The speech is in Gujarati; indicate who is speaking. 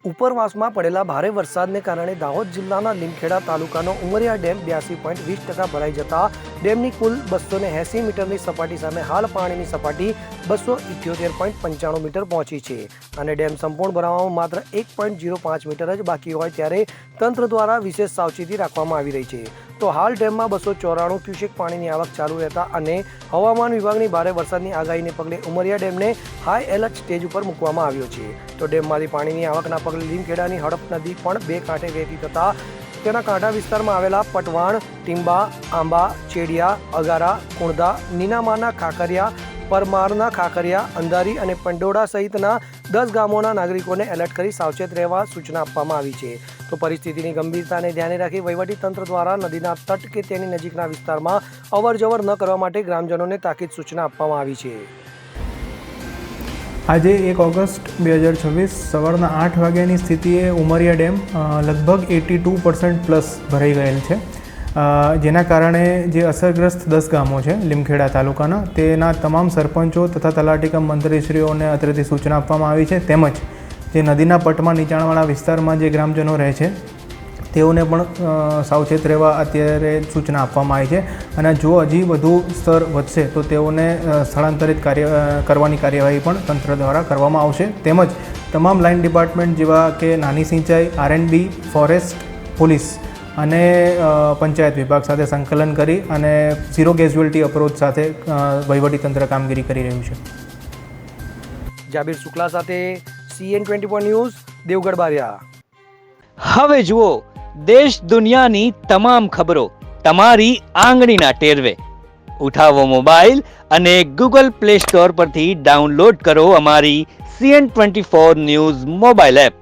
Speaker 1: ઉપરવાસમાં પડેલા ભારે વરસાદને કારણે દાહોદ જિલ્લાના લીમખેડા તાલુકાનો ઉમરિયા ડેમ 82.20% ભરાઈ જતા ડેમની કુલ 280 મીટરની સપાટી સામે હાલ પાણીની સપાટી 278.95 મીટર પહોંચી છે અને ડેમ સંપૂર્ણ ભરાવામાં માત્ર 1.05 મીટર જ બાકી હોય ત્યારે તંત્ર દ્વારા વિશેષ સાવચેતી રાખવામાં આવી રહી છે। તો હાલ ડેમમાં 294 ક્યુસેક પાણીની આવક ચાલુ રહેતા અને હવામાન વિભાગની ભારે વરસાદની આગાહીને પગલે ઉમરિયા ડેમને હાઈ એલર્ટ સ્ટેજ ઉપર મૂકવામાં આવ્યો છે। તો ડેમમાંથી પાણીની આવકના પગલે લીમખેડાની હડપ નદી પણ બે કાંઠે વહેતી થતા તેના કાંઠા વિસ્તારમાં આવેલા પટવાણ, ટીંબા, આંબા, ચેડિયા, અગારા, કુણધા, નીનામાના ખાખરિયા, પરમારના ખાખરિયા, અંધારી અને પંડોળા સહિતના 10 ગામોના નાગરિકોને એલર્ટ કરી સાવચેત રહેવા સૂચના આપવામાં આવી છે। તો પરિસ્થિતિની ગંભીરતાને ધ્યાને રાખી વહીવટીતંત્ર દ્વારા નદીના તટ કે તેની નજીકના વિસ્તારમાં અવરજવર ન કરવા માટે ગ્રામજનોને તાકીદ સૂચના આપવામાં આવી છે।
Speaker 2: આજે 1 ઓગસ્ટ 2026 સવારના 8 વાગ્યાની સ્થિતિએ ઉમરિયા ડેમ લગભગ 82% પ્લસ ભરાઈ ગયેલ છે, જેના કારણે જે અસરગ્રસ્ત 10 ગામો છે લીમખેડા તાલુકાના તેના તમામ સરપંચો તથા તલાટીકમ મંત્રીશ્રીઓને અત્રેથી સૂચના આપવામાં આવી છે। તેમજ જે નદીના પટમાં નીચાણવાળા વિસ્તારમાં જે ગ્રામજનો રહે છે તેઓને પણ સાવચેત રહેવા અત્યારે સૂચના આપવામાં આવી છે અને જો હજી વધુ સ્તર વધશે તો તેઓને સ્થળાંતરિત કરવાની કાર્યવાહી પણ તંત્ર દ્વારા કરવામાં આવશે। તેમજ તમામ લાઇન ડિપાર્ટમેન્ટ જેવા કે નાની સિંચાઈ, R&B, ફોરેસ્ટ, પોલીસ અને પંચાયત વિભાગ સાથે સંકલન કરી અને ઝીરો કેઝ્યુઅલ્ટી અપ્રોચ સાથે વહીવટીતંત્ર કામગીરી કરી રહ્યું છે।
Speaker 1: જાબીર શુક્લા સાથે CN24 ન્યૂઝ, દેવગઢ બારિયા।
Speaker 3: હવે જુઓ દેશ દુનિયાની તમામ ખબરો તમારી આંગળીના ટેરવે। ઉઠાવો મોબાઈલ અને Google Play Store પરથી ડાઉનલોડ કરો અમારી CN24 ન્યૂઝ મોબાઈલ એપ।